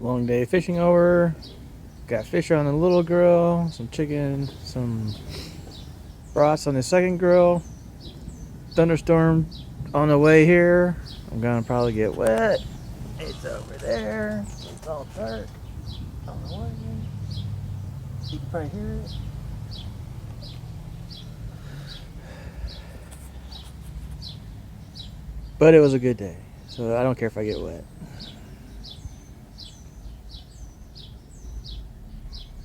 Long day fishing over. Got fish on the little grill, some chicken, some brats on the second grill. Thunderstorm on the way here. I'm gonna probably get wet. It's over there. It's all dark on the way. You can probably hear it. But it was a good day, so I don't care if I get wet.